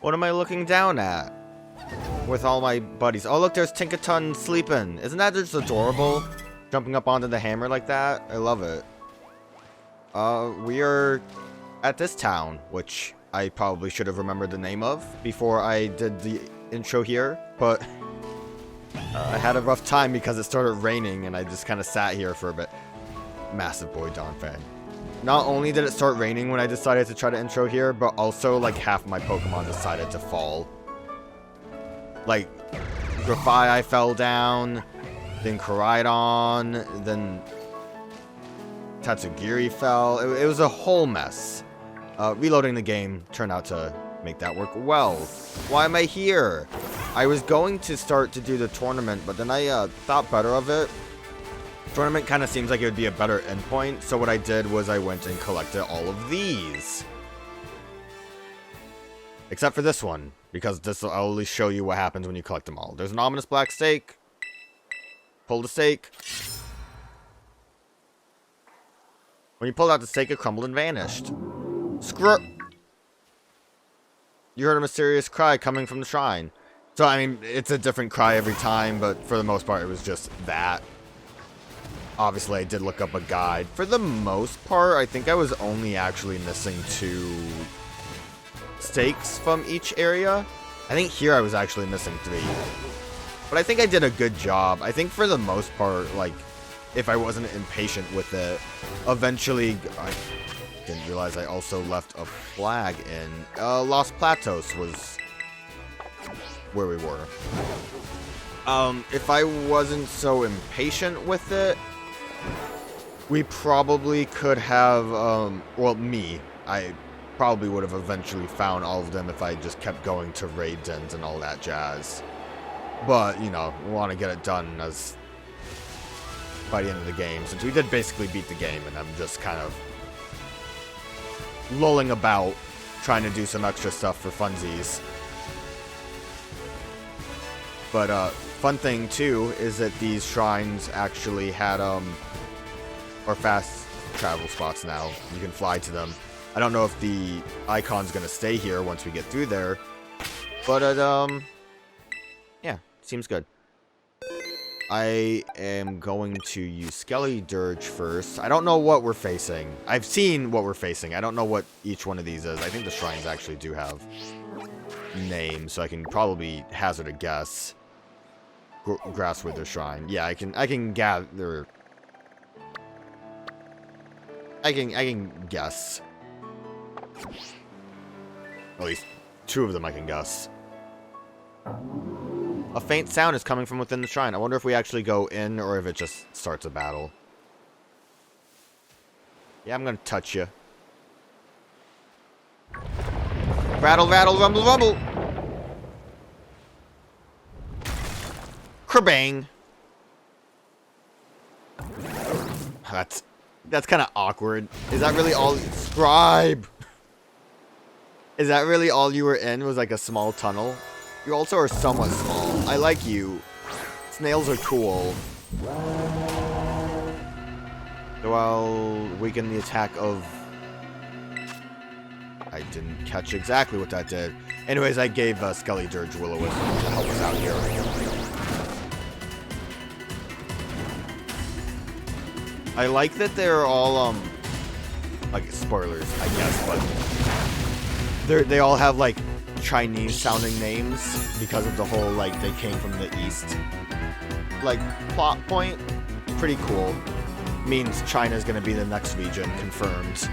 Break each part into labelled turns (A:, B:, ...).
A: What am I looking down at? With all my buddies. Oh, look, there's Tinkaton sleeping. Isn't that just adorable? Jumping up onto the hammer like that. I love it. We are at this town, which I probably should have remembered the name of before I did the intro here, but I had a rough time because it started raining and I just kind of sat here for a bit. Massive Boy Dawn fan. Not only did it start raining when I decided to try to intro here, but also like half my Pokemon decided to fall. Like, Grafai fell down, then Koraidon, then Tatsugiri fell. It was a whole mess. Reloading the game turned out to make that work well. Why am I here? I was going to start to do the tournament, but then I thought better of it. Tournament kind of seems like it would be a better endpoint, so what I did was I went and collected all of these. Except for this one, because this will only show you what happens when you collect them all. There's an ominous black stake. Pull the stake. When you pulled out the stake, it crumbled and vanished. Screw. You heard a mysterious cry coming from the shrine. So, I mean, it's a different cry every time, but for the most part, it was just that. Obviously, I did look up a guide. For the most part, I think I was only actually missing 2 stakes from each area. I think here I was actually missing 3. But I think I did a good job. I think for the most part, like, if I wasn't impatient with it, eventually... I didn't realize I also left a flag in. Los Platos was where we were. If I wasn't so impatient with it, we probably could have, well, me. I probably would have eventually found all of them if I just kept going to raid dens and all that jazz. But, you know, we want to get it done as by the end of the game, since we did basically beat the game, and I'm just kind of lolling about, trying to do some extra stuff for funsies. But, fun thing, too, is that these shrines actually had, or fast travel spots now. You can fly to them. I don't know if the icon's gonna stay here once we get through there, but it, yeah, seems good. I am going to use Skelly Dirge first. I don't know what we're facing. I've seen what we're facing. I don't know what each one of these is. I think the shrines actually do have names, so I can probably hazard a guess. Grasswither Shrine. Yeah, I can gather. I can guess. At least 2 of them I can guess. A faint sound is coming from within the shrine. I wonder if we actually go in or if it just starts a battle. Yeah, I'm gonna touch you. Rattle, rattle, rumble, rumble! Kerbang! That's kind of awkward. Is that really all? Scribe! Is that really all you were in? Was like a small tunnel? You also are somewhat small. I like you. Snails are cool. So I'll weaken the attack of... I didn't catch exactly what that did. Anyways, I gave Skelly Dirge Will-O-Wisp to help us out here. I like that they're all, like, spoilers, I guess, but they all have, like, Chinese-sounding names because of the whole, like, they came from the East, like, plot point. Pretty cool. Means China's gonna be the next region, confirmed.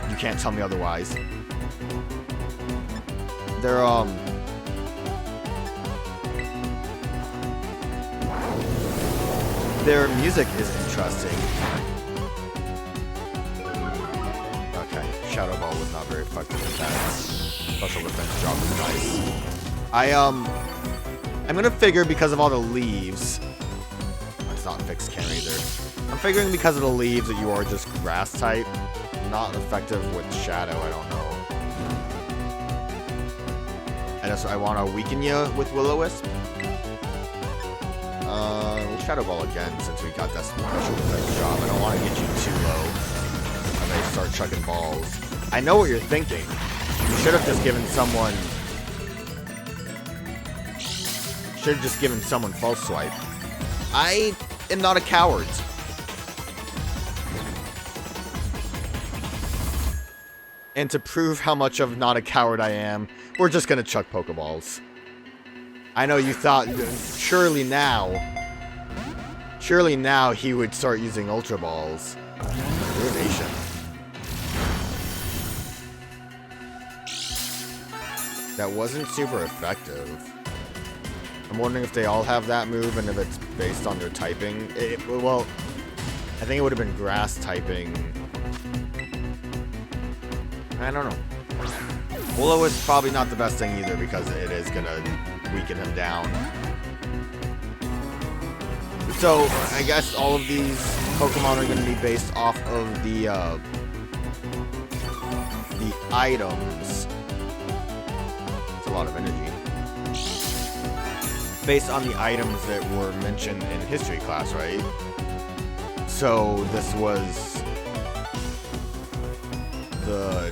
A: You can't tell me otherwise. They're, their music is interesting. Okay, Shadow Ball was not very effective with that. Special defense drop was nice. I'm gonna figure because of all the leaves. It's not fixed can either. I'm figuring because of the leaves that you are just grass type. Not effective with Shadow, I don't know. I want to weaken you with Will-O-Wisp. We'll Shadow Ball again since we got that special defense job. I don't want to get you too low. And they start chucking balls. I know what you're thinking. You should have just given someone Should have just given someone false swipe. I am not a coward. And to prove how much of not a coward I am, we're just gonna chuck Pokeballs. I know you thought, surely now he would start using Ultra Balls. Ruination. That wasn't super effective. I'm wondering if they all have that move and if it's based on their typing. Well, I think it would have been grass typing. I don't know. Willow is probably not the best thing either because it is going to weaken him down. So, I guess all of these Pokemon are going to be based off of the items. It's a lot of energy. Based on the items that were mentioned in history class, right? So, this was the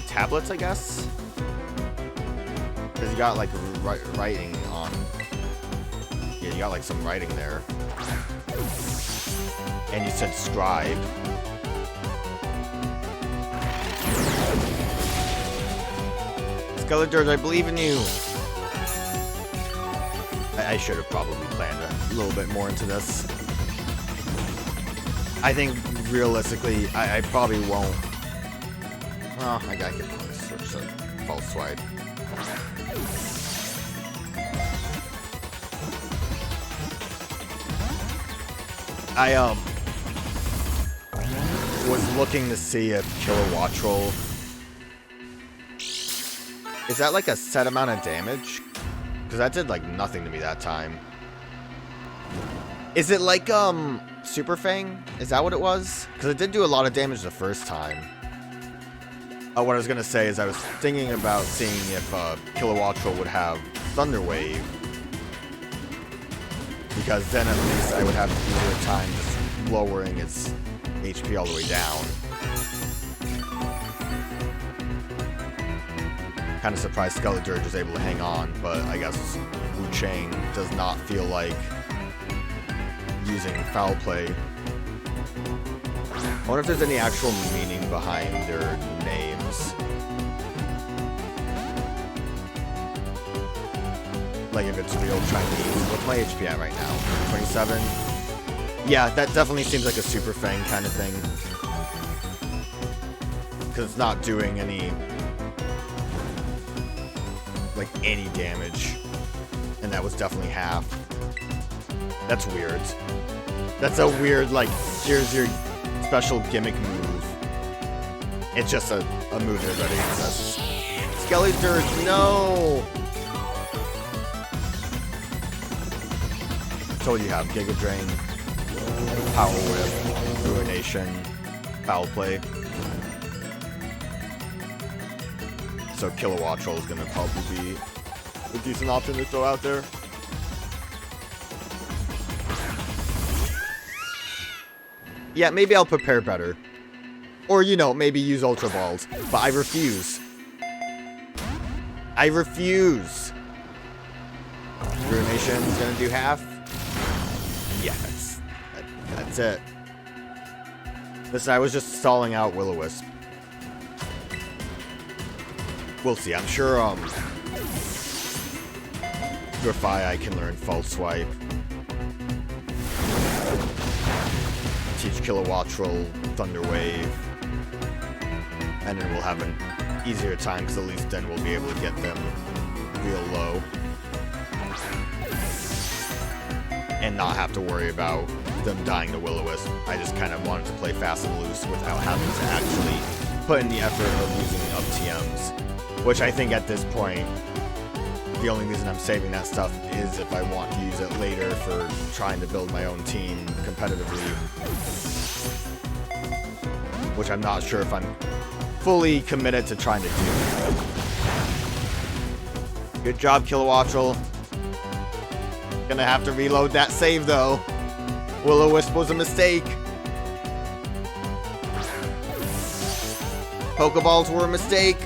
A: tablets, I guess? Because you got, like, writing on... Yeah, you got, like, some writing there. And you said scribe. Skeletor, I believe in you! I should have probably planned a little bit more into this. I think, realistically, I probably won't. Oh, I gotta get switch to false swipe. I was looking to see if Kilowattrel... Is that like a set amount of damage? Because that did like nothing to me that time. Is it like Super Fang? Is that what it was? Because it did do a lot of damage the first time. What I was gonna say is I was thinking about seeing if Kilowattrel would have Thunder Wave, because then at least I would have an easier time just lowering its HP all the way down. Kind of surprised Skeletor was able to hang on, but I guess Wo-Chien does not feel like using Foul Play. I wonder if there's any actual meaning behind their names. Like if it's real Chinese. What's my HP at right now? 27? Yeah, that definitely seems like a Super Fang kind of thing. Because it's not doing any damage. And that was definitely half. That's weird. That's a weird, like, here's your special gimmick move. It's just a move that already exists. Skeletor, no! Told you have Giga Drain, Power Whip, Ruination, Foul Play. So Kilowattrel is gonna probably be a decent option to throw out there. Yeah, maybe I'll prepare better. Or, you know, maybe use Ultra Balls. But I refuse. I refuse! Ruination's gonna do half? Yeah, that's it. Listen, I was just stalling out Will-O-Wisp. We'll see. I'm sure, Grafai can learn False Swipe. Teach Kilowattrel Thunder Wave. And then we'll have an easier time, because at least then we'll be able to get them real low. And not have to worry about them dying to Will-O-Wisp. I just kind of wanted to play fast and loose without having to actually put in the effort of using up TMs. Which I think at this point, the only reason I'm saving that stuff is if I want to use it later for trying to build my own team competitively. Which I'm not sure if I'm fully committed to trying to do. Good job, Kilowattrel. Gonna have to reload that save though. Will-O-Wisp was a mistake. Pokeballs were a mistake.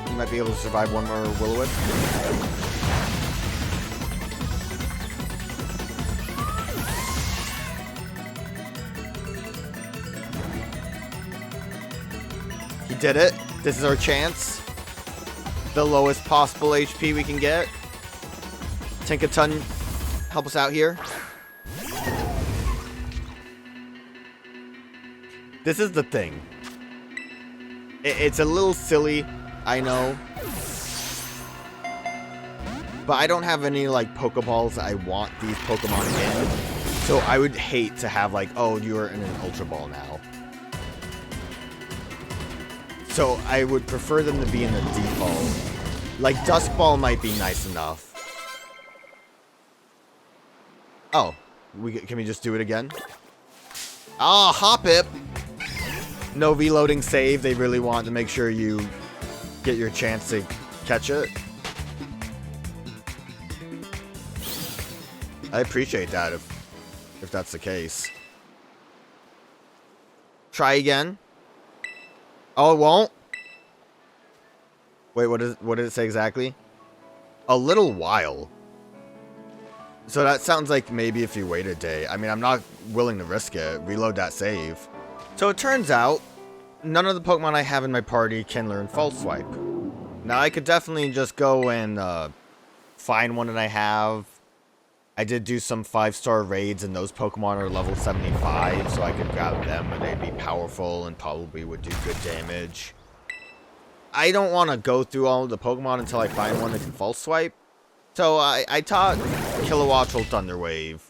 A: You might be able to survive one more Will-O-Wisp. did it. This is our chance. The lowest possible HP we can get. Tinkaton, help us out here. This is the thing. It's a little silly, I know. But I don't have any, like, Pokeballs I want these Pokemon in. So I would hate to have, like, oh, you're in an Ultra Ball now. So I would prefer them to be in the default. Like, Dusk Ball might be nice enough. Oh, can we just do it again? Ah, Hoppip! No reloading save. They really want to make sure you get your chance to catch it. I appreciate that if that's the case. Try again. Oh, it won't? Wait, what did it say exactly? A little while. So that sounds like maybe if you wait a day. I mean, I'm not willing to risk it. Reload that save. So it turns out, none of the Pokemon I have in my party can learn False Swipe. Now, I could definitely just go and find one that I have. I did do some 5-star raids, and those Pokemon are level 75, so I could grab them, and they'd be powerful and probably would do good damage. I don't want to go through all of the Pokemon until I find one that can False Swipe. So I taught Kilowattrel Thunder Wave.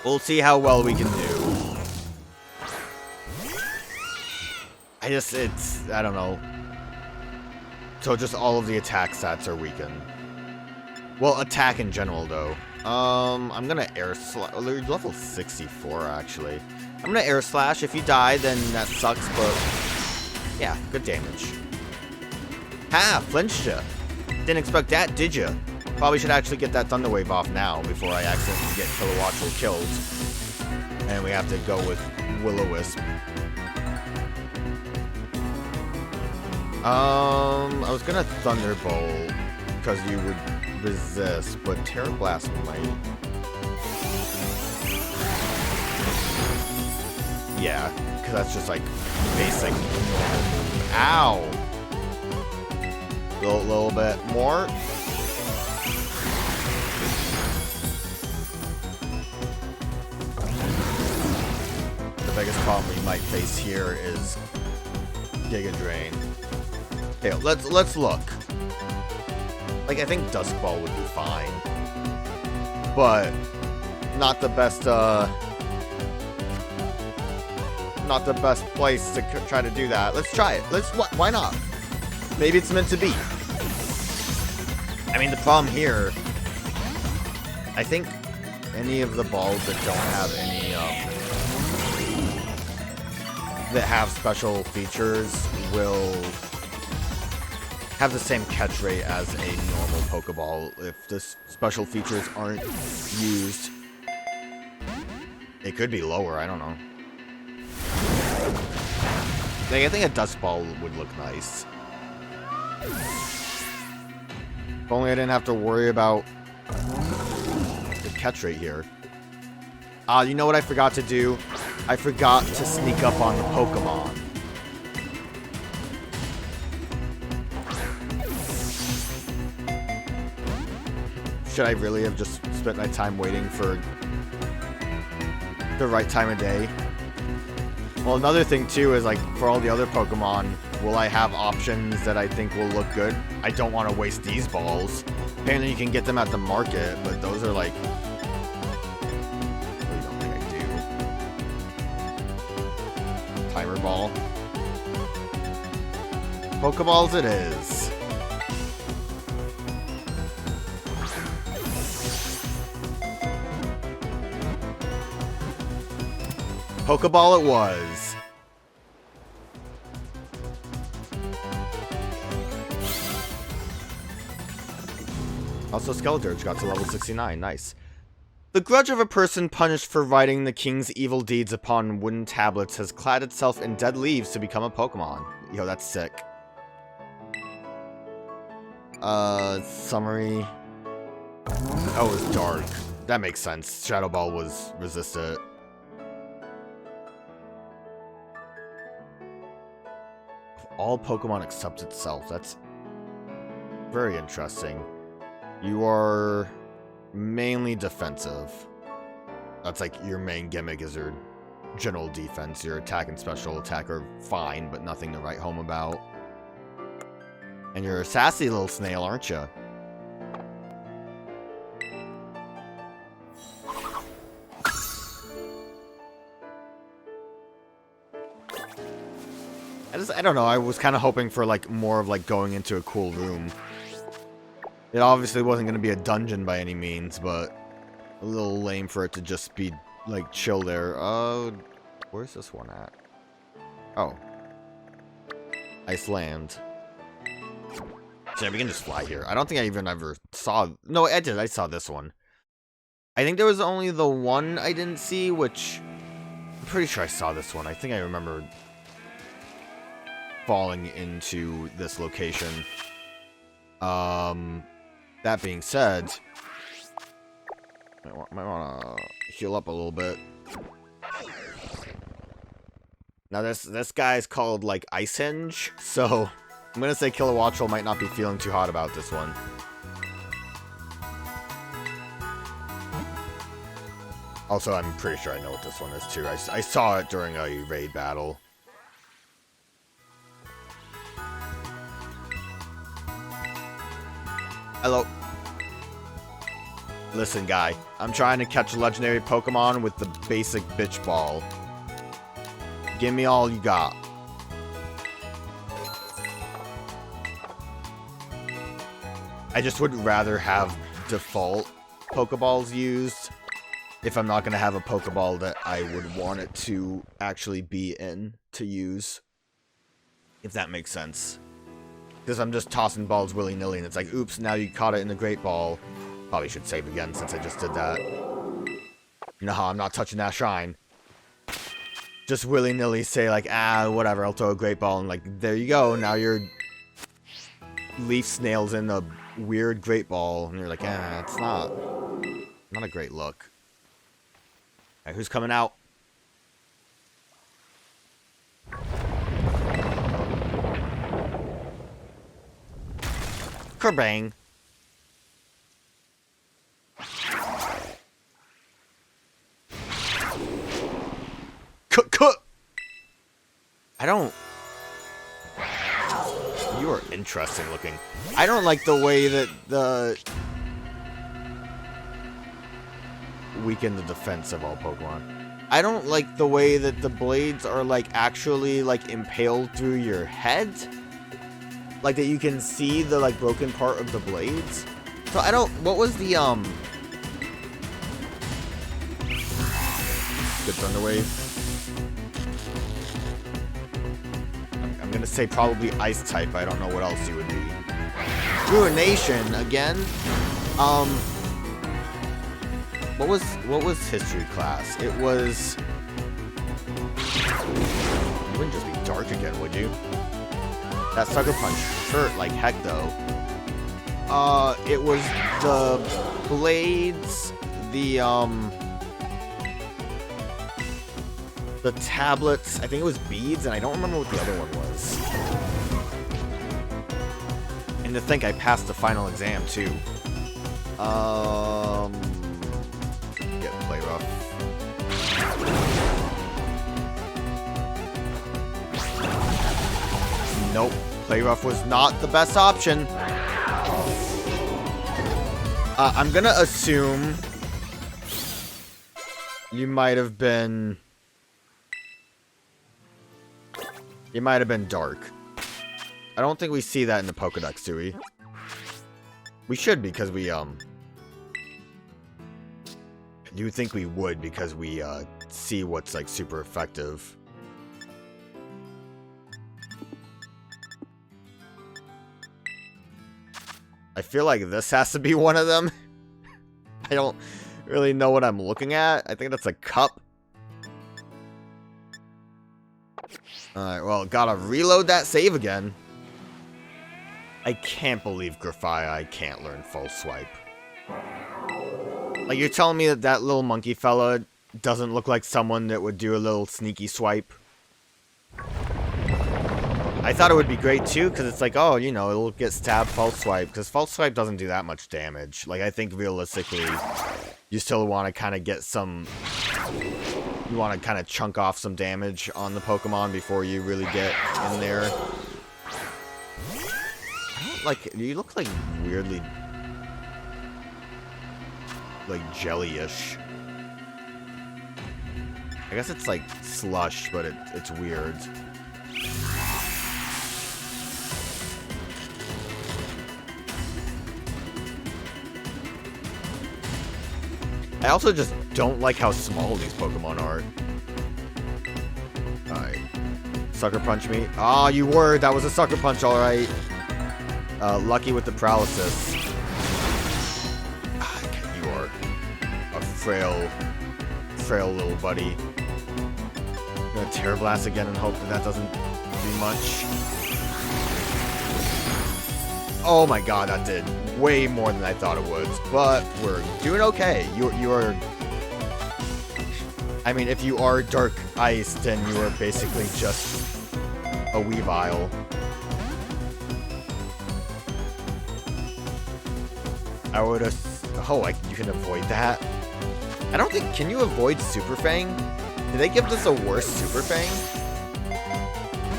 A: We'll see how well we can do. I don't know. So just all of the attack stats are weakened. Well, attack in general, though. I'm gonna Air Slash. Oh, they're level 64, actually. I'm gonna Air Slash. If you die, then that sucks, but yeah, good damage. Ha! Flinched ya. Didn't expect that, did ya? Probably should actually get that Thunder Wave off now before I accidentally get Kilowattrel killed. And we have to go with Will-O-Wisp. I was gonna Thunderbolt because you would resist, but Terra Blast might. Yeah, because that's just like basic. Ow! Little bit more. The biggest problem we might face here is Giga Drain. Okay, let's look. Like, I think Dusk Ball would be fine, but not the best. Not the best place to try to do that. Let's try it. Why not? Maybe it's meant to be. I mean, the problem here, I think any of the balls that don't have any, that have special features will have the same catch rate as a normal Pokeball if the special features aren't used. It could be lower, I don't know. Like, I think a Dusk Ball would look nice. If only I didn't have to worry about the catch rate here. You know what I forgot to do? I forgot to sneak up on the Pokemon. Should I really have just spent my time waiting for the right time of day? Well, another thing too is, like, for all the other Pokemon, will I have options that I think will look good? I don't want to waste these balls. Apparently you can get them at the market, but those are like... I really don't think I do. Timer Ball. Pokeballs it is. Pokeball it was. Also, Skeledirge got to level 69. Nice. The grudge of a person punished for writing the king's evil deeds upon wooden tablets has clad itself in dead leaves to become a Pokemon. Yo, that's sick. Summary. Oh, it was dark. That makes sense. Shadow Ball was resistant. all Pokemon except itself. That's very interesting. You are mainly defensive. That's like your main gimmick is your general defense. Your attack and special attack are fine, but nothing to write home about. And you're a sassy little snail, aren't you? I don't know, I was kind of hoping for like more of like going into a cool room. It obviously wasn't going to be a dungeon by any means, but a little lame for it to just be like chill there. Where's this one at? Oh. Iceland. So we can just fly here. I don't think I even ever saw... No, I did. I saw this one. I think there was only the one I didn't see, which... I'm pretty sure I saw this one. I think I remember falling into this location. That being said... Might want to heal up a little bit. Now this guy's called, like, Ice Hinge, so... I'm gonna say Kilowattrel might not be feeling too hot about this one. Also, I'm pretty sure I know what this one is too. I saw it during a raid battle. Hello. Listen, guy. I'm trying to catch a legendary Pokemon with the basic bitch ball. Give me all you got. I just would rather have default Pokeballs used if I'm not going to have a Pokeball that I would want it to actually be in to use. If that makes sense. Because I'm just tossing balls willy-nilly and it's like, oops, now you caught it in the Great Ball. Probably should save again since I just did that. You know how I'm not touching that shine. Just willy-nilly say like, whatever, I'll throw a Great Ball and like, there you go, now your leaf snail's in a weird Great Ball, and you're like, it's not a great look. Alright, who's coming out? Kerbang. I don't... You are interesting looking. I don't like the way that the... weaken the defense of all Pokemon. I don't like the way that the blades are like actually like impaled through your head. Like that you can see the like broken part of the blades. So I don't... What was the Good Thunder Wave. I'm gonna say probably Ice type. I don't know what else you would be. Ruination again. What was history class? It was. You wouldn't just be dark again, would you? That Sucker Punch hurt like heck, though. It was the blades, the tablets, I think it was beads, and I don't remember what the other one was. And to think I passed the final exam, too. Get Play Rough. Nope, Play Rough was not the best option. I'm gonna assume you might have been... You might have been dark. I don't think we see that in the Pokedex, do we? We should, because we, I do think we would, because we, see what's, like, super effective. I feel like this has to be one of them. I don't really know what I'm looking at. I think that's a cup. Alright, well, gotta reload that save again. I can't believe Grafaiai can't learn Full Swipe. Like, you're telling me that that little monkey fella doesn't look like someone that would do a little sneaky swipe? I thought it would be great too, because it's like, oh, you know, it'll get stabbed False Swipe, because False Swipe doesn't do that much damage. Like, I think realistically, you still want to kind of get some... You want to kind of chunk off some damage on the Pokemon before you really get in there. Like, you look like weirdly... like jelly-ish. I guess it's like slush, but it's weird. I also just don't like how small these Pokemon are. Alright. Sucker Punch me. Ah, you were! That was a Sucker Punch, alright. Lucky with the paralysis. Ah, you are a frail little buddy. I'm gonna Terra Blast again and hope that doesn't do much. Oh my god, that did way more than I thought it would. But we're doing okay. You are... I mean, if you are Dark Ice, then you are basically just a Weavile. I would have... Oh, you can avoid that? I don't think... Can you avoid Super Fang? Did they give this a worse Super Fang?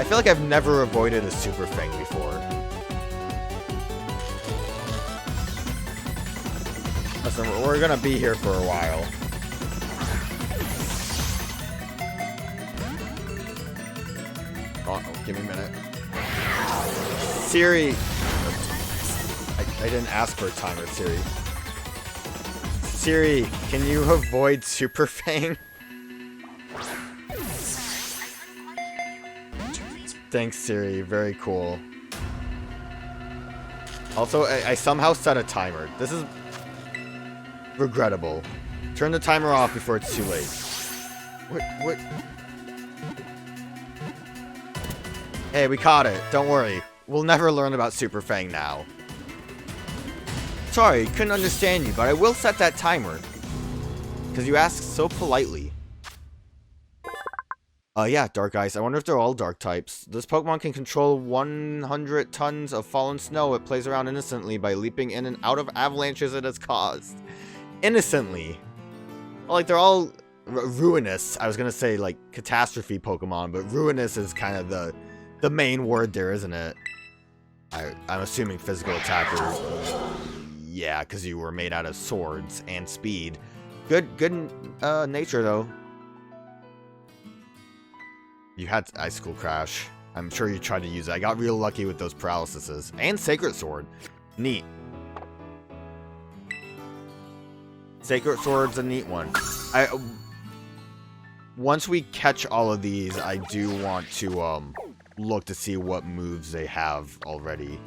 A: I feel like I've never avoided a Super Fang before. Listen, we're gonna be here for a while. Oh, give me a minute. Siri! I didn't ask for a timer, Siri. Siri, can you avoid Super Fang? Thanks, Siri. Very cool. Also, I somehow set a timer. This is regrettable. Turn the timer off before it's too late. What? Hey, we caught it. Don't worry. We'll never learn about Super Fang now. Sorry, couldn't understand you, but I will set that timer. Because you asked so politely. Yeah, Dark Ice. I wonder if they're all Dark types. This Pokemon can control 100 tons of fallen snow. It plays around innocently by leaping in and out of avalanches it has caused. Innocently. Well, like, they're all ruinous. I was gonna say, like, catastrophe Pokemon, but ruinous is kind of the main word there, isn't it? I'm assuming physical attacker. Yeah, because you were made out of swords and speed. Good nature, though. You had Icicle Crash. I'm sure you tried to use it. I got real lucky with those paralyses. And Sacred Sword. Neat. Sacred Sword's a neat one. Once we catch all of these, I do want to look to see what moves they have already.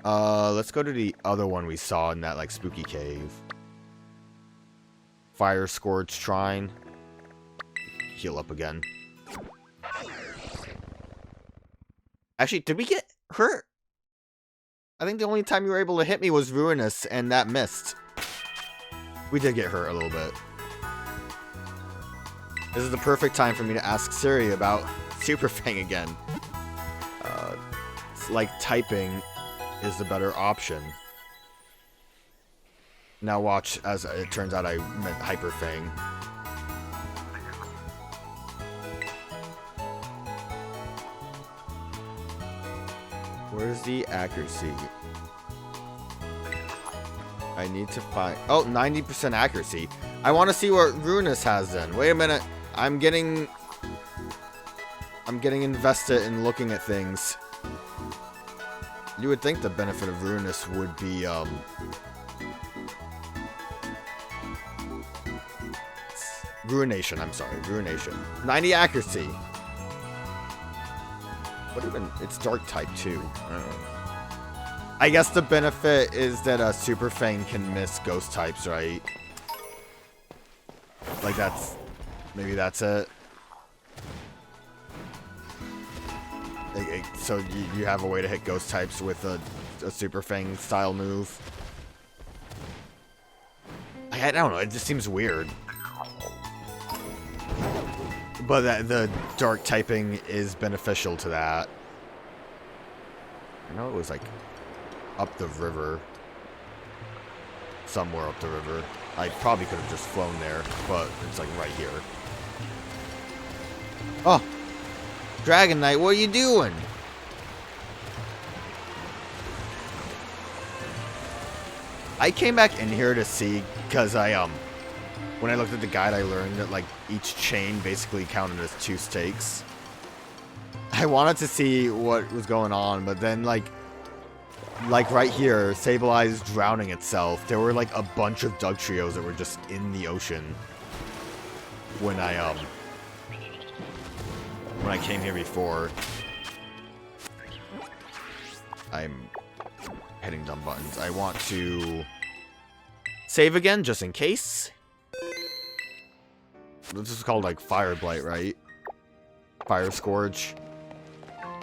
A: Let's go to the other one we saw in that, like, spooky cave. Fire Scourge Shrine. Heal up again. Actually, did we get hurt? I think the only time you were able to hit me was Ruinous, and that missed. We did get hurt a little bit. This is the perfect time for me to ask Siri about Super Fang again. It's like typing is the better option. Now watch, as it turns out I meant Hyper Fang. Where's the accuracy? I need to find... Oh, 90% accuracy. I want to see what Ruinous has then. Wait a minute. I'm getting invested in looking at things. You would think the benefit of Ruinous would be, Ruination, I'm sorry. Ruination. 90 accuracy. What even... It's Dark type, too. I don't know. I guess the benefit is that a Super Fang can miss Ghost types, right? Like, that's... Maybe that's it. So you have a way to hit Ghost types with a Super Fang style move. I don't know, it just seems weird. But the Dark typing is beneficial to that. I know it was like up the river. Somewhere up the river. I probably could have just flown there, but it's like right here. Oh! Dragon Knight, what are you doing? I came back in here to see, because when I looked at the guide, I learned that, like, each chain basically counted as 2 stakes. I wanted to see what was going on, but then, like right here, Sablei's drowning itself. There were, like, a bunch of Dugtrios that were just in the ocean when I came here before. I'm hitting dumb buttons. I want to save again, just in case. This is called, like, Fire Blight, right? Fire Scourge.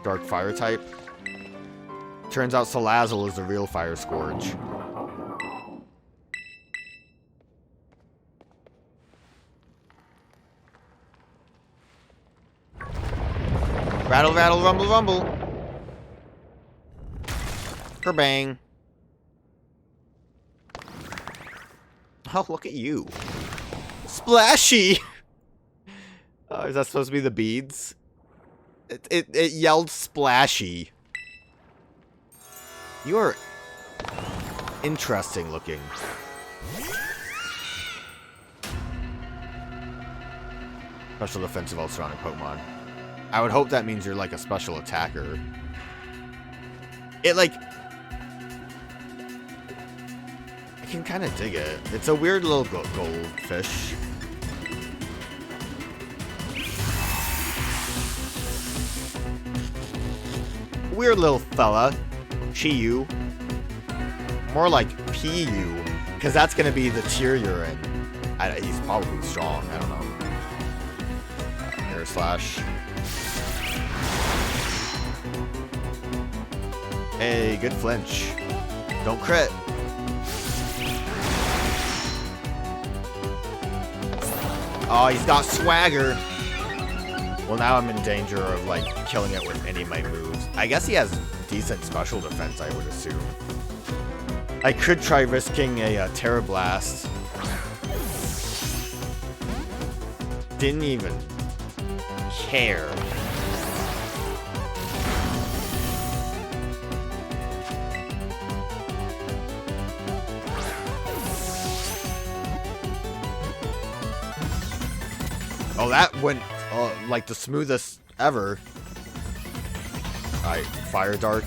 A: Dark Fire type. Turns out Salazzle is the real Fire Scourge. Rattle, rattle, rumble, rumble. Kerbang. Oh, look at you. Splashy! Is that supposed to be the beads? It yelled splashy. You are interesting looking. Special defensive all-surrounding Pokemon. I would hope that means you're like a special attacker. It like... I can kind of dig it. It's a weird little goldfish. Weird little fella. Chi-Yu. More like P-U. Because that's going to be the tier you're in. He's probably strong. I don't know. Air Slash. Hey, good flinch. Don't crit. Oh, he's got swagger. Well, now I'm in danger of, like, killing it with any of my moves. I guess he has decent special defense, I would assume. I could try risking a Terra Blast. Didn't even care. Oh, that went like the smoothest ever. Alright, Fire Dark.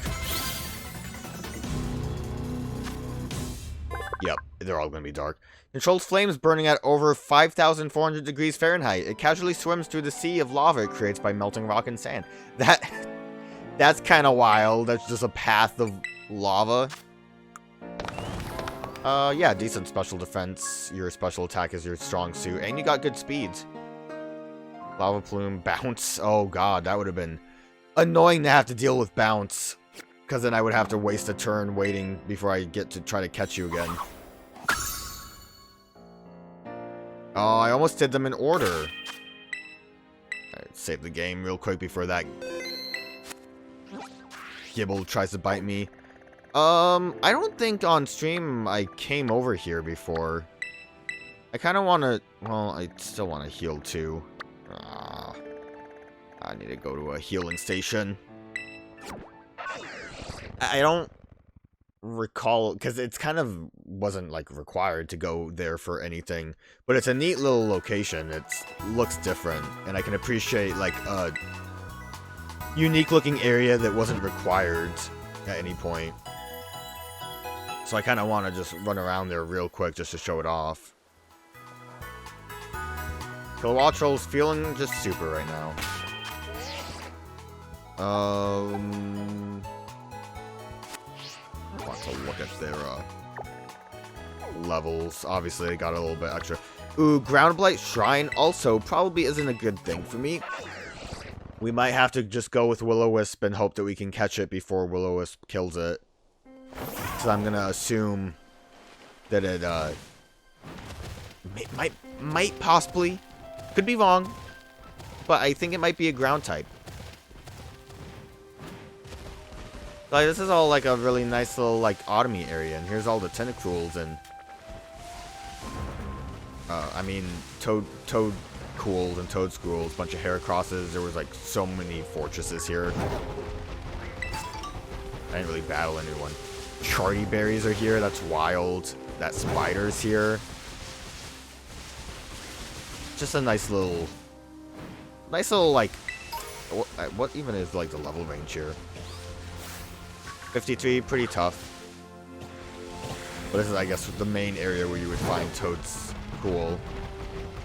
A: Yep, they're all gonna be dark. Controls flames burning at over 5,400 degrees Fahrenheit. It casually swims through the sea of lava it creates by melting rock and sand. That's kind of wild. That's just a path of lava. Yeah, decent special defense. Your special attack is your strong suit, and you got good speeds. Lava Plume, Bounce. Oh god, that would have been annoying to have to deal with Bounce. Because then I would have to waste a turn waiting before I get to try to catch you again. Oh, I almost did them in order. Alright, save the game real quick before that Gibble tries to bite me. I don't think on stream I came over here before. I kind of want to... Well, I still want to heal too. I need to go to a healing station. I don't recall, because it's kind of wasn't like required to go there for anything, but it's a neat little location. It looks different, and I can appreciate like a unique looking area that wasn't required at any point. So I kind of want to just run around there real quick just to show it off. Kilowattrol's feeling just super right now. I want to look at their levels. Obviously, I got a little bit extra. Ooh, Ground Blight Shrine also probably isn't a good thing for me. We might have to just go with Will-O-Wisp and hope that we can catch it before Will-O-Wisp kills it. So I'm gonna assume that it might possibly, could be wrong, but I think it might be a ground type. Like, this is all like a really nice little like autumny area, and here's all the Tentacruels and I mean Toadcools and Toadscools, bunch of Heracrosses. There was like so many fortresses here. I didn't really battle anyone. Charty berries are here. That's wild. That spider's here. Just a nice little like. What even is like the level range here? 53, pretty tough. But this is, I guess, the main area where you would find Toadstool.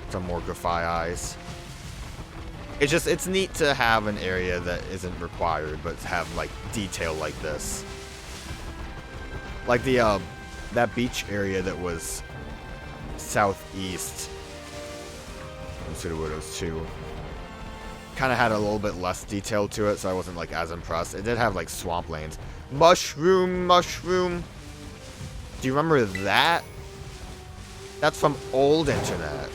A: Some more Grafai eyes. It's neat to have an area that isn't required, but have like detail like this. Like the that beach area that was southeast in Sudowoodo's 2. Kind of had a little bit less detail to it, so I wasn't like as impressed. It did have like swamplands. Mushroom. Do you remember that? That's from old internet.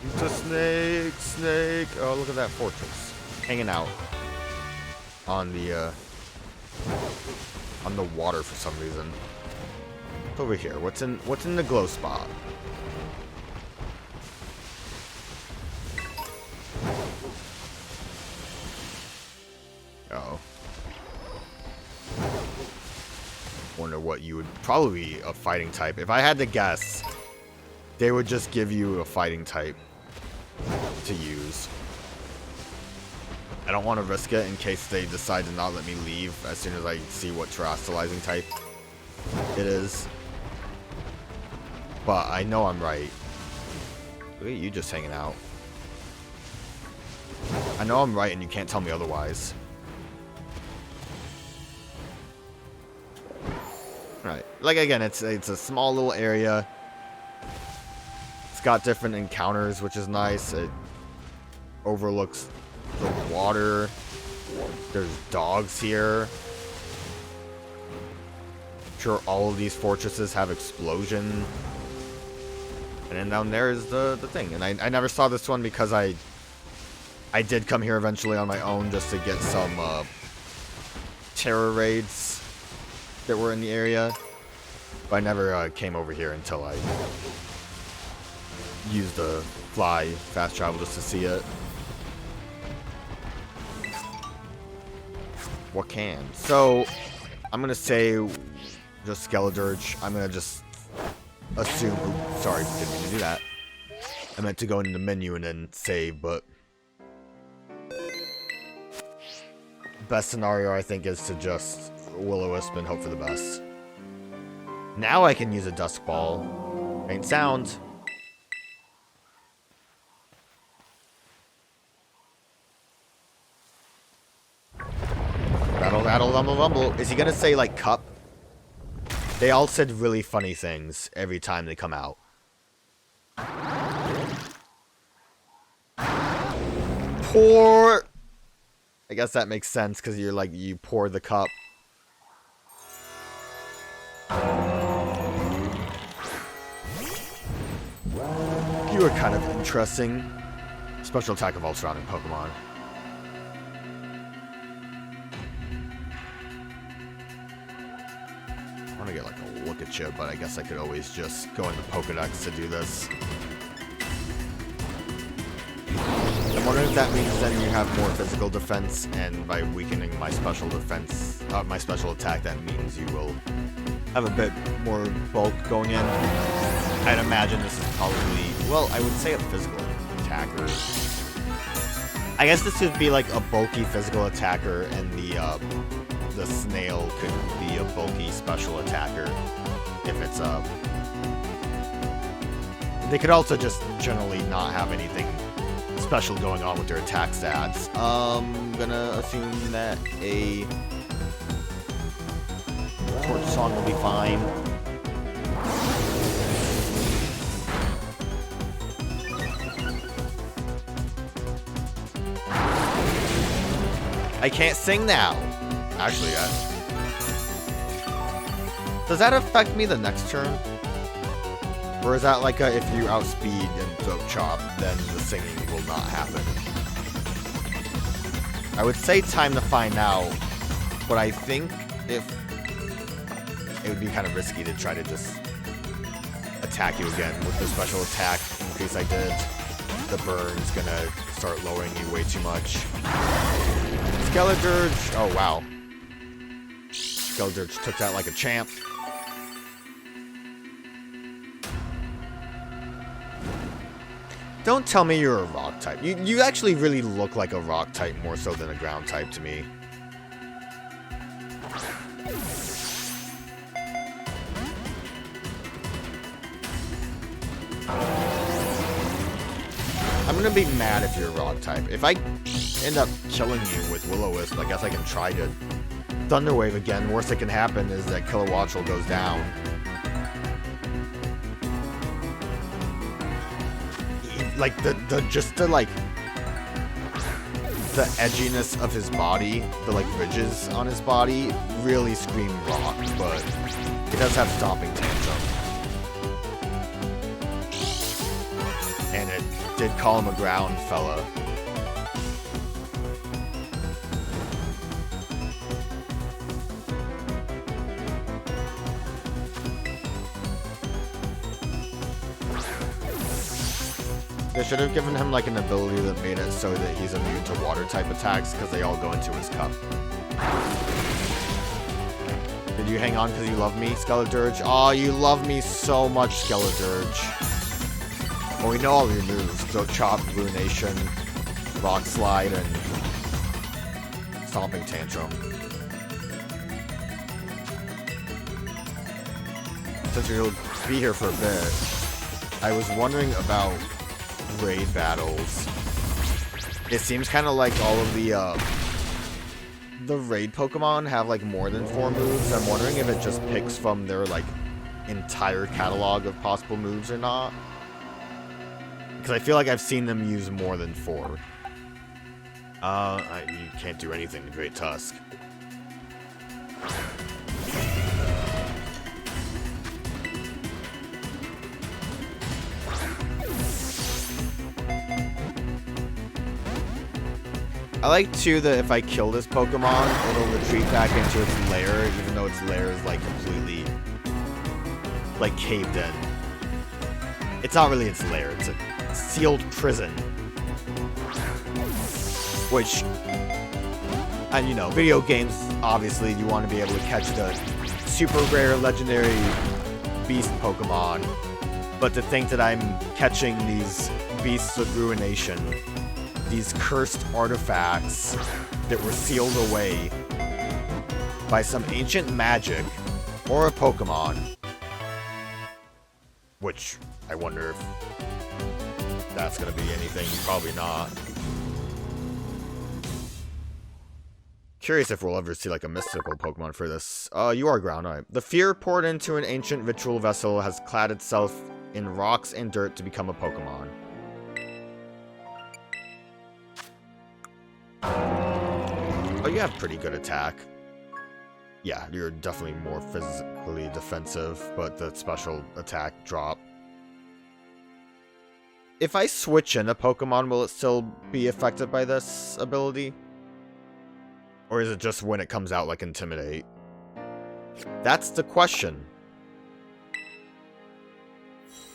A: It's a snake. Oh, look at that fortress. Hanging out on the water for some reason. It's over here. What's in the glow spot? Uh-oh. Wonder what you would probably be a fighting type. If I had to guess, they would just give you a fighting type to use. I don't want to risk it in case they decide to not let me leave as soon as I see what terrestrializing type it is. But I know I'm right. Look at you just hanging out. I know I'm right and you can't tell me otherwise. Right. Like, again, it's a small little area. It's got different encounters, which is nice. It overlooks the water. There's dogs here. I'm sure all of these fortresses have explosion. And then down there is the thing. And I never saw this one because I did come here eventually on my own just to get some terror raids that were in the area, but I never came over here until I used the fast travel just to see it. What can? So I'm gonna say just Skeledirge. I'm gonna just assume. Oops, sorry, didn't mean to do that. I meant to go into the menu and then save, but best scenario I think is to just Will-O-Wisp and hope for the best. Now I can use a Dusk Ball. Ain't sound. Rattle, rattle, rumble, rumble. Is he gonna say like cup? They all said really funny things every time they come out. Pour. I guess that makes sense because you're like, you pour the cup. You are kind of interesting. Special attack of all surrounding Pokemon. I want to get like a look at you, but I guess I could always just go into Pokedex to do this. I'm wondering if that means then you have more physical defense, and by weakening my special defense, my special attack, that means you will have a bit more bulk going in. I'd imagine this is probably, well, I would say a physical attacker. I guess this would be like a bulky physical attacker, and the snail could be a bulky special attacker if it's a. They could also just generally not have anything special going on with their attack stats. I'm gonna assume that a Torch Song will be fine. I can't sing now. Actually, does that affect me the next turn? Or is that like a, if you outspeed and throat chop, then the singing will not happen? I would say time to find out, But I think if it would be kind of risky to try to just attack you again with the special attack increase I did. The burn's gonna start lowering you way too much. Skeledirge! Oh, wow. Skeledirge took that like a champ. Don't tell me you're a rock type. You actually really look like a rock type more so than a ground type to me. I'm gonna be mad if you're a rock type. If I end up killing you with Will-O-Wisp, I guess I can try to Thunder Wave again. Worst that can happen is that Kilowattrel goes down. Like the edginess of his body, the like ridges on his body really scream rock, but he does have Stomping Tantrum. And it did call him a ground fella. They should have given him like an ability that made it so that he's immune to water type attacks because they all go into his cup. Did you hang on because you love me, Skeledirge? Oh, you love me so much, Skeledirge. Well, we know all your moves. So Chop, Ruination, Rock Slide, and Stomping Tantrum. Since you'll be here for a bit, I was wondering about raid battles. It seems kind of like all of the raid Pokemon have like more than 4 moves. I'm wondering if it just picks from their like entire catalog of possible moves or not. Because I feel like I've seen them use more than 4. You can't do anything to Great Tusk. I like too that if I kill this Pokemon, it'll retreat back into its lair, even though its lair is like completely like caved in. It's not really its lair, it's a sealed prison. Which, and you know, video games, obviously you want to be able to catch the super rare legendary beast Pokemon, but to think that I'm catching these beasts of ruination, these cursed artifacts that were sealed away by some ancient magic or a Pokemon. Which, I wonder if that's gonna be anything. Probably not. Curious if we'll ever see like a mystical Pokemon for this. You are ground type. The fear poured into an ancient ritual vessel has clad itself in rocks and dirt to become a Pokemon. Oh, you have pretty good attack. Yeah, you're definitely more physically defensive, but the special attack drop. If I switch in a Pokemon, will it still be affected by this ability? Or is it just when it comes out like Intimidate? That's the question.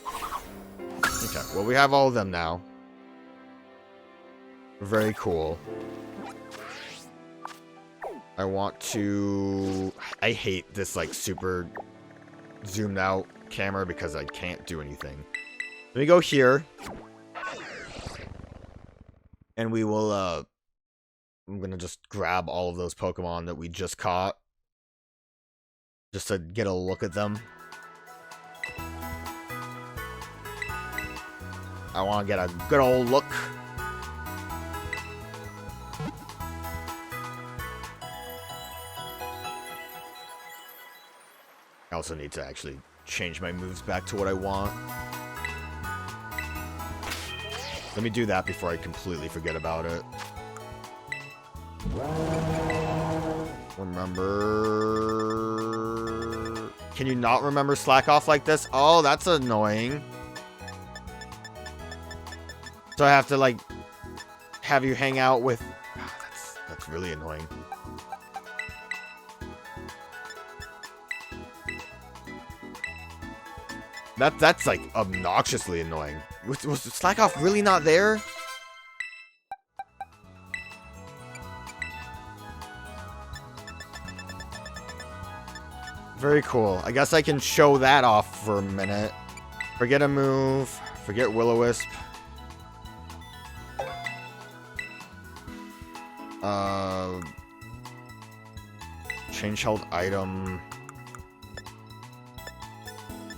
A: Okay, well we have all of them now. Very cool. I want to... I hate this, like, super zoomed out camera because I can't do anything. Let me go here. And we will, I'm gonna just grab all of those Pokemon that we just caught. Just to get a look at them. I want to get a good old look. I also need to actually change my moves back to what I want. Let me do that before I completely forget about it. Remember... Can you not remember Slack Off like this? Oh, that's annoying. So I have to, like, have you hang out with... Oh, that's really annoying. That's like obnoxiously annoying. Was Slack Off really not there? Very cool. I guess I can show that off for a minute. Forget a move. Forget Will-O-Wisp. Change held item.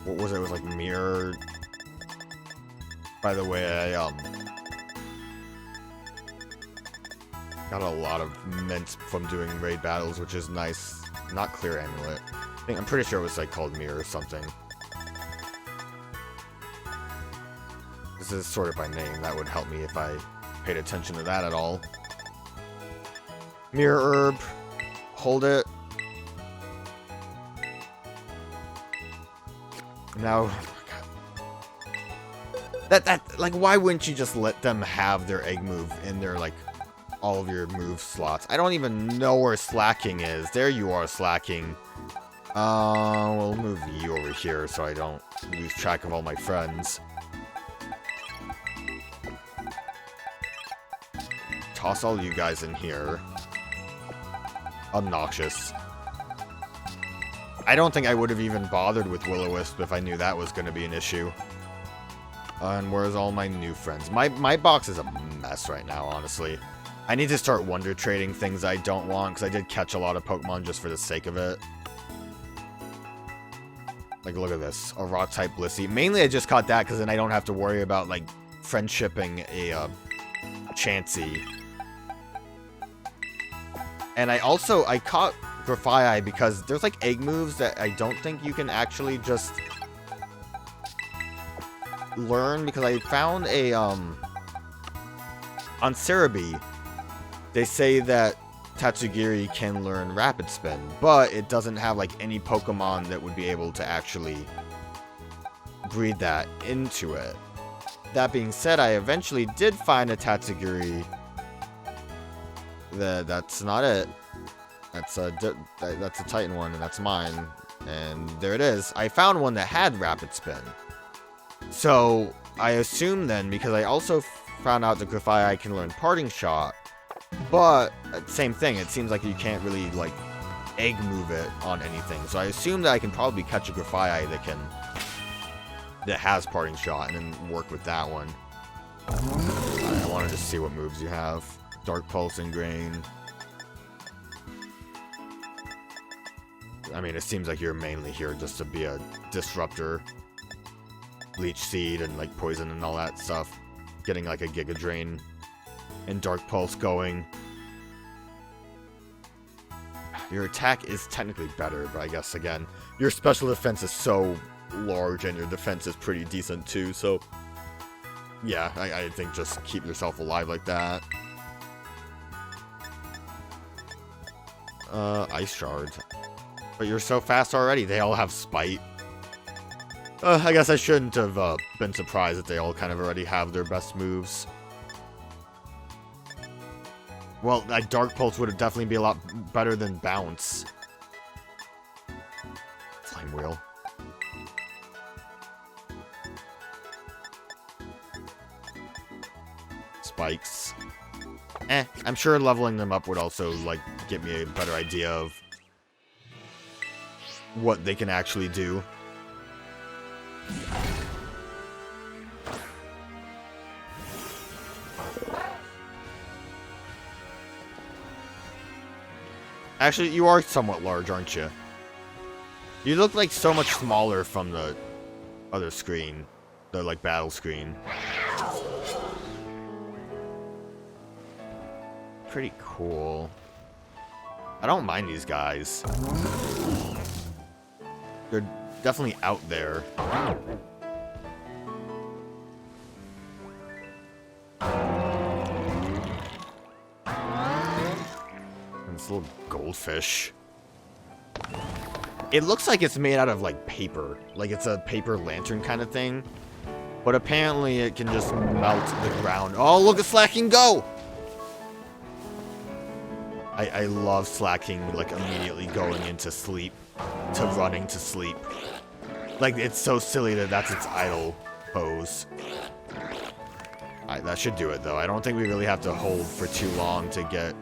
A: What was it? It was like mirror. By the way, I got a lot of mints from doing raid battles, which is nice. Not clear amulet. I'm pretty sure it was like called mirror or something. This is sorted by name. That would help me if I paid attention to that at all. Mirror herb. Hold it. Now, oh my God. Like, why wouldn't you just let them have their egg move in their, like, all of your move slots? I don't even know where slacking is. There you are, slacking. We'll move you over here so I don't lose track of all my friends. Toss all you guys in here. Obnoxious. I don't think I would have even bothered with Will-O-Wisp if I knew that was going to be an issue. And where's all my new friends? My box is a mess right now, honestly. I need to start wonder trading things I don't want, because I did catch a lot of Pokemon just for the sake of it. Like, look at this. A Rock-type Blissey. Mainly, I just caught that because then I don't have to worry about, like, friendshipping a Chansey. And I caught Grafaiai because there's, like, egg moves that I don't think you can actually just learn, because I found a, on Cerebi, they say that Tatsugiri can learn Rapid Spin, but it doesn't have, like, any Pokemon that would be able to actually breed that into it. That being said, I eventually did find a Tatsugiri. That's not it. That's a Titan one, and that's mine. And there it is. I found one that had Rapid Spin. So, I assume then, because I also found out that Grafaiai can learn Parting Shot, but, same thing, it seems like you can't really, like, egg move it on anything. So I assume that I can probably catch a Grafaiai that has Parting Shot, and then work with that one. I wanted to see what moves you have. Dark Pulse, Ingrain. I mean, it seems like you're mainly here just to be a disruptor. Leech Seed and, like, Poison and all that stuff. Getting, like, a Giga Drain and Dark Pulse going. Your attack is technically better, but I guess, again, your special defense is so large and your defense is pretty decent too, so yeah, I think just keep yourself alive like that. Ice Shard. But you're so fast already, they all have Spite. I guess I shouldn't have been surprised that they all kind of already have their best moves. Well, that Dark Pulse would definitely be a lot better than Bounce. Flame Wheel. Spikes. I'm sure leveling them up would also, like, get me a better idea of what they can actually do. Actually, you are somewhat large, aren't you? You look like so much smaller from the other screen. The, like, battle screen. Pretty cool. I don't mind these guys. They're definitely out there. This little goldfish. It looks like it's made out of, like, paper. Like it's a paper lantern kind of thing. But apparently it can just melt the ground. Oh, look at Slacking go! I love Slacking, like, immediately going into sleep. To running to sleep. Like, it's so silly that that's its idle pose. Alright, that should do it, though. I don't think we really have to hold for too long to get...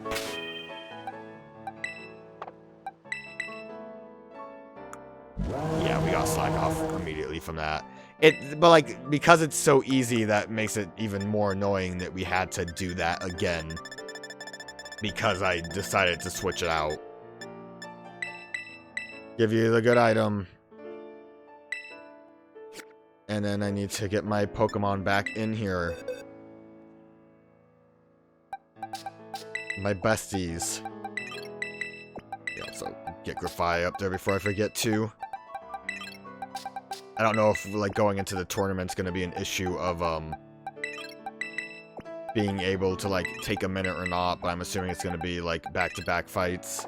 A: Yeah, we got slack off immediately from that. But, like, because it's so easy, that makes it even more annoying that we had to do that again. Because I decided to switch it out. Give you the good item. And then I need to get my Pokemon back in here. My besties. Yeah, so get Grafai up there before I forget to. I don't know if, like, going into the tournament's gonna be an issue of, being able to, like, take a minute or not, but I'm assuming it's gonna be, like, back-to-back fights.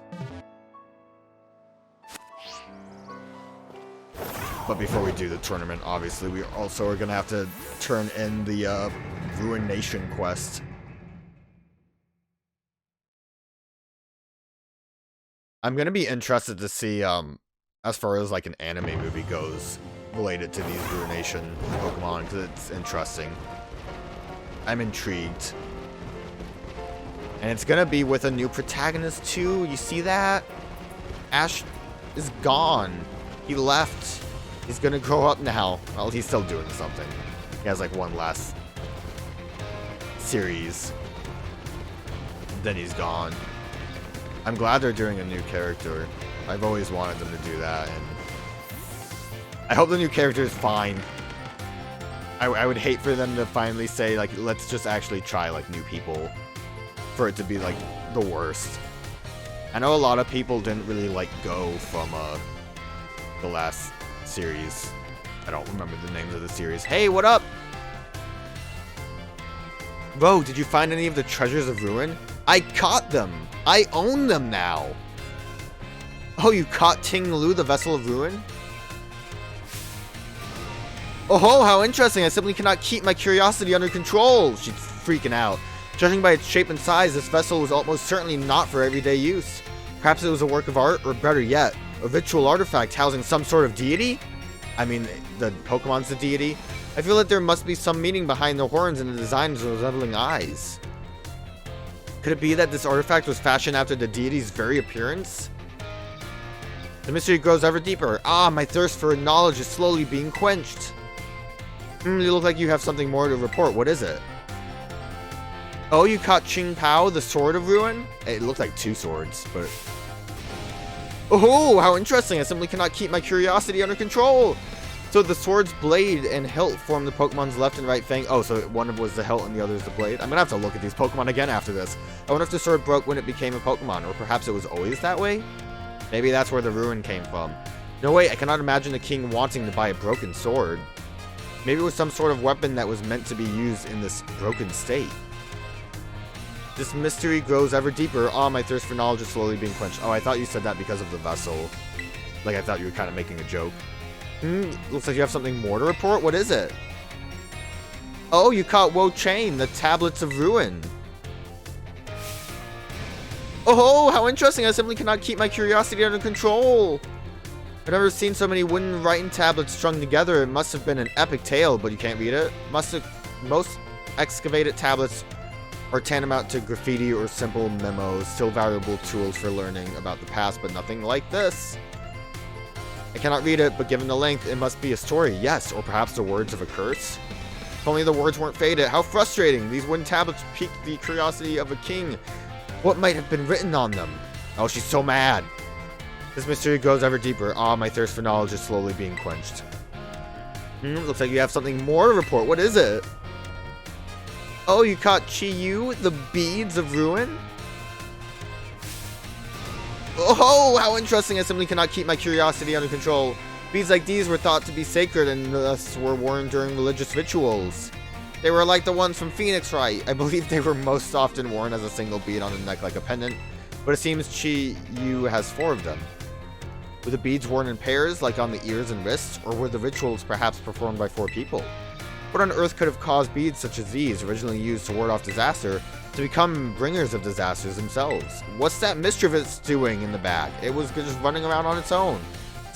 A: But before we do the tournament, obviously, we also are gonna have to turn in the, Ruin Nation quest. I'm gonna be interested to see, as far as, like, an anime movie goes, related to these Ruination Pokemon, because it's interesting. I'm intrigued. And it's gonna be with a new protagonist, too. You see that? Ash is gone. He left. He's gonna grow up now. Well, he's still doing something. He has, like, one last series. Then he's gone. I'm glad they're doing a new character. I've always wanted them to do that, and I hope the new character is fine. I would hate for them to finally say, like, let's just actually try, like, new people. For it to be, like, the worst. I know a lot of people didn't really, like, go from, the last series. I don't remember the names of the series. Hey, what up? Bro, did you find any of the treasures of Ruin? I caught them! I own them now! Oh, you caught Ting-Lu, the Vessel of Ruin? Oh, how interesting. I simply cannot keep my curiosity under control. She's freaking out. Judging by its shape and size, this vessel was almost certainly not for everyday use. Perhaps it was a work of art, or better yet, a ritual artifact housing some sort of deity? I mean, the Pokemon's the deity. I feel that there must be some meaning behind the horns and the designs resembling eyes. Could it be that this artifact was fashioned after the deity's very appearance? The mystery grows ever deeper. Ah, my thirst for knowledge is slowly being quenched. You look like you have something more to report. What is it? Oh, you caught Chien-Pao, the Sword of Ruin? It looked like two swords, but... Oh, how interesting. I simply cannot keep my curiosity under control. So the sword's blade and hilt form the Pokemon's left and right fang. Oh, so one was the hilt and the other is the blade. I'm gonna have to look at these Pokemon again after this. I wonder if the sword broke when it became a Pokemon, or perhaps it was always that way? Maybe that's where the Ruin came from. No way, I cannot imagine the king wanting to buy a broken sword. Maybe it was some sort of weapon that was meant to be used in this broken state. This mystery grows ever deeper. Ah, my thirst for knowledge is slowly being quenched. Oh, I thought you said that because of the vessel. Like, I thought you were kind of making a joke. Looks like you have something more to report. What is it? Oh, you caught Wo-Chien, the Tablets of Ruin. Oh, how interesting. I simply cannot keep my curiosity under control. I've never seen so many wooden writing tablets strung together. It must have been an epic tale, but you can't read it. Most excavated tablets are tantamount to graffiti or simple memos, still valuable tools for learning about the past, but nothing like this. I cannot read it, but given the length, it must be a story, yes, or perhaps the words of a curse. If only the words weren't faded. How frustrating! These wooden tablets piqued the curiosity of a king. What might have been written on them? Oh, she's so mad. This mystery goes ever deeper. Ah, my thirst for knowledge is slowly being quenched. Looks like you have something more to report. What is it? Oh, you caught Chi-Yu, the Beads of Ruin? Oh, how interesting. I simply cannot keep my curiosity under control. Beads like these were thought to be sacred and thus were worn during religious rituals. They were like the ones from Phoenix Wright. I believe they were most often worn as a single bead on the neck like a pendant, but it seems Chi-Yu has 4 of them. Were the beads worn in pairs, like on the ears and wrists, or were the rituals perhaps performed by 4 people? What on earth could have caused beads such as these, originally used to ward off disaster, to become bringers of disasters themselves? What's that mischievous doing in the back? It was just running around on its own.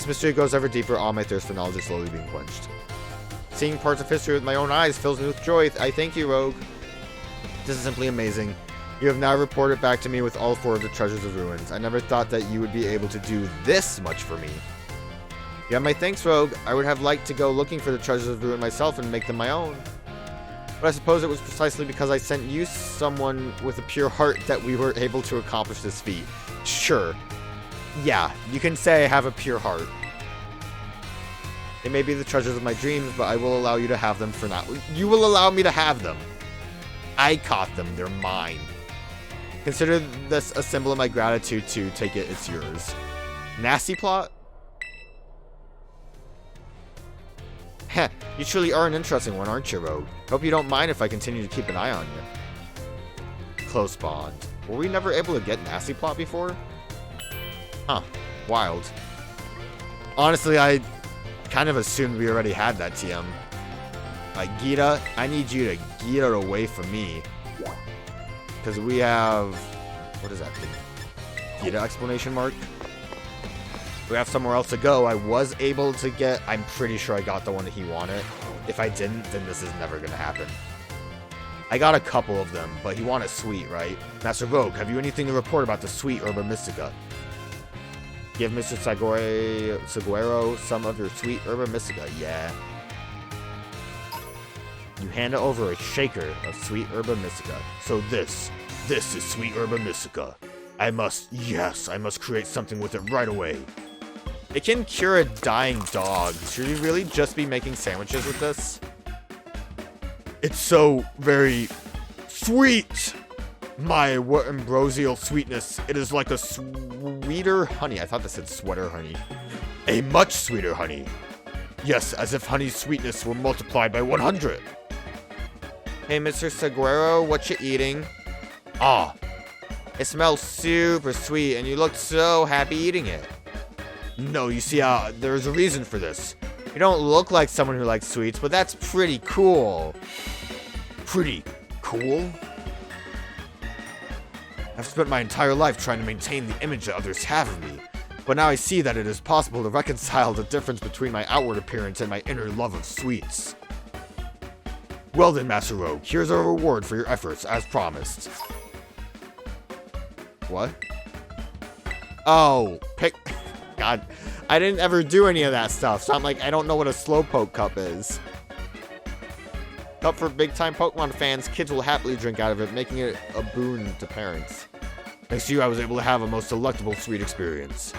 A: This mystery goes ever deeper, all my thirst for knowledge is slowly being quenched. Seeing parts of history with my own eyes fills me with joy. I thank you, Rogue. This is simply amazing. You have now reported back to me with all 4 of the treasures of ruins. I never thought that you would be able to do this much for me. You have my thanks, Rogue. I would have liked to go looking for the treasures of ruin myself and make them my own. But I suppose it was precisely because I sent you someone with a pure heart that we were able to accomplish this feat. Sure. Yeah, you can say I have a pure heart. It may be the treasures of my dreams, but I will allow you to have them for now. You will allow me to have them. I caught them. They're mine. Consider this a symbol of my gratitude to take it. It's yours. Nasty plot? Heh, you truly are an interesting one, aren't you, Rogue? Hope you don't mind if I continue to keep an eye on you. Close bond. Were we never able to get Nasty plot before? Huh. Wild. Honestly, I kind of assumed we already had that TM. Gita, I need you to get it away from me. Because we have... What is that thing? Gita exclamation mark? We have somewhere else to go. I was able to get... I'm pretty sure I got the one that he wanted. If I didn't, then this is never going to happen. I got a couple of them, but he wanted sweet, right? Master Rogue, have you anything to report about the sweet Herba Mystica? Give Mr. Saguero some of your sweet Herba Mystica. Yeah. You hand over a shaker of sweet Herba Mystica. So this is sweet Herba Mystica. I must create something with it right away. It can cure a dying dog. Should we really just be making sandwiches with this? It's so very sweet. My what ambrosial sweetness. It is like a sweeter honey. I thought this said sweater honey. A much sweeter honey. Yes, as if honey's sweetness were multiplied by 100. Hey, Mr. Saguero, what you eating? Ah, it smells super sweet, and you looked so happy eating it. No, you see, there's a reason for this. You don't look like someone who likes sweets, but that's pretty cool. Pretty cool? I've spent my entire life trying to maintain the image that others have of me, but now I see that it is possible to reconcile the difference between my outward appearance and my inner love of sweets. Well then, Master Rogue, here's a reward for your efforts, as promised. What? Oh, God, I didn't ever do any of that stuff, so I'm like, I don't know what a Slowpoke cup is. Cup for big-time Pokemon fans, kids will happily drink out of it, making it a boon to parents. Thanks to you, I was able to have a most delectable sweet experience.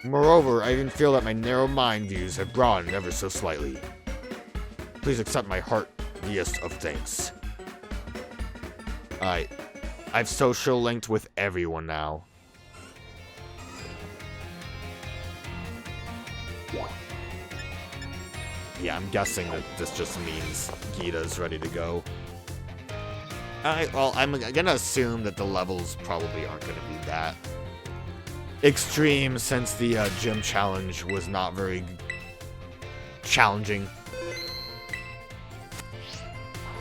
A: Moreover, I even feel that my narrow mind views have broadened ever so slightly. Please accept my heartiest of thanks. Alright, I've social linked with everyone now. Yeah, I'm guessing that this just means Gita's ready to go. Alright, well, I'm gonna assume that the levels probably aren't gonna be that extreme since the gym challenge was not very challenging.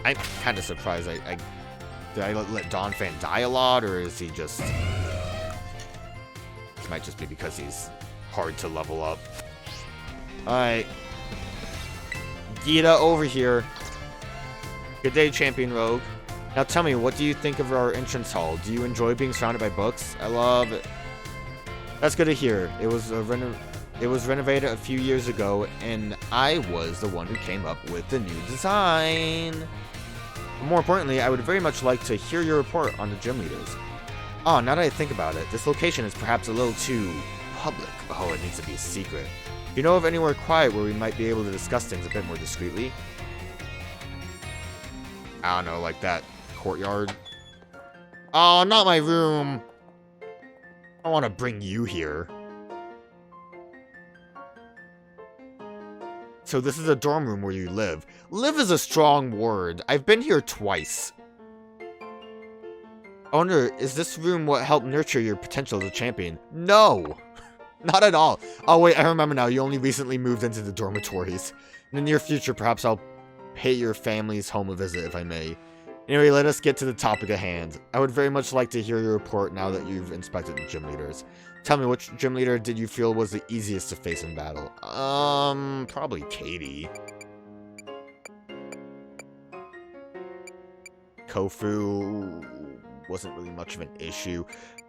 A: I'm kind of surprised. Did I let Donphan die a lot, or is he just... It might just be because he's hard to level up. Alright. Gita over here. Good day, Champion Rogue. Now tell me, what do you think of our entrance hall? Do you enjoy being surrounded by books? I love it. That's good to hear. It was renovated a few years ago, and I was the one who came up with the new design. But more importantly, I would very much like to hear your report on the gym leaders. Oh, now that I think about it, this location is perhaps a little too public. Oh, it needs to be a secret. Do you know of anywhere quiet where we might be able to discuss things a bit more discreetly? I don't know, like that courtyard. Oh, not my room. I want to bring you here. So this is a dorm room where you live. Live is a strong word. I've been here twice. I wonder, is this room what helped nurture your potential as a champion? No, not at all. Oh wait, I remember now. You only recently moved into the dormitories. In the near future, perhaps I'll pay your family's home a visit if I may. Anyway, let us get to the topic at hand. I would very much like to hear your report now that you've inspected the gym leaders. Tell me, which gym leader did you feel was the easiest to face in battle? Probably Katie. Kofu wasn't really much of an issue.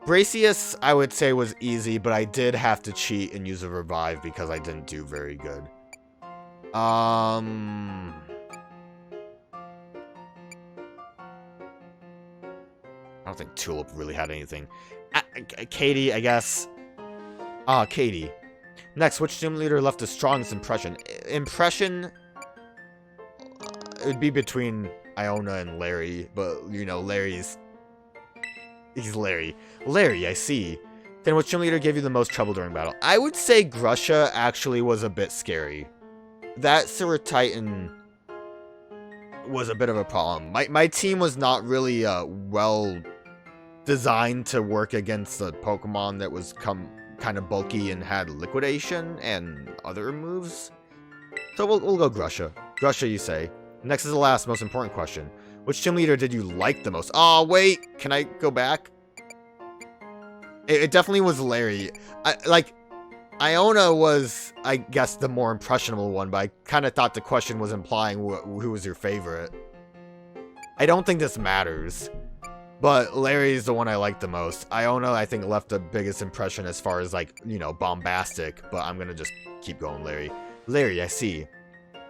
A: Bracius, I would say, was easy, but I did have to cheat and use a revive because I didn't do very good. I don't think Tulip really had anything. Katie, I guess. Katie. Next, which gym leader left the strongest impression? Impression? It would be between Iona and Larry, but, you know, he's Larry. Larry, I see. Then which gym leader gave you the most trouble during battle? I would say Grusha actually was a bit scary. That Sewer Titan was a bit of a problem. My team was not really well designed to work against a Pokemon that was kind of bulky and had liquidation and other moves. So we'll go Grusha. Grusha, you say. Next is the last, most important question. Which gym leader did you like the most? Oh, wait. Can I go back? It definitely was Larry. Iona was, I guess, the more impressionable one, but I kind of thought the question was implying who was your favorite. I don't think this matters, but Larry is the one I liked the most. Iona, I think, left the biggest impression as far as, like, you know, bombastic, but I'm going to just keep going Larry. Larry, I see.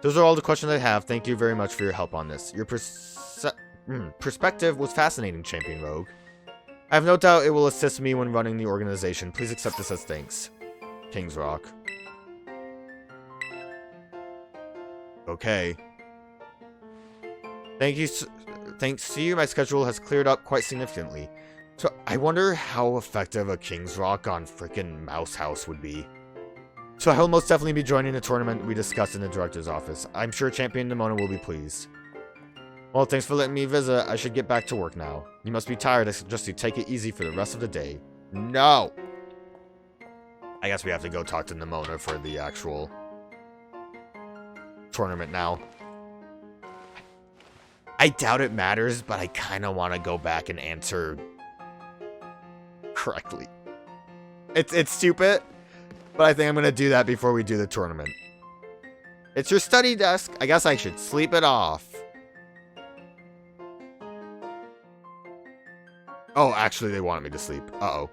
A: Those are all the questions I have. Thank you very much for your help on this. Your perspective was fascinating, Champion Rogue. I have no doubt it will assist me when running the organization. Please accept this as thanks. King's Rock. Okay. Thank you. Thanks to you, my schedule has cleared up quite significantly. So I wonder how effective a King's Rock on frickin' Mouse House would be. So I will most definitely be joining the tournament we discussed in the director's office. I'm sure Champion Nimona will be pleased. Well, thanks for letting me visit. I should get back to work now. You must be tired. I suggest you take it easy for the rest of the day. No! I guess we have to go talk to Nimona for the actual tournament now. I doubt it matters, but I kind of want to go back and answer correctly. It's stupid, but I think I'm going to do that before we do the tournament. It's your study desk. I guess I should sleep it off. Oh, actually, they wanted me to sleep. Uh-oh.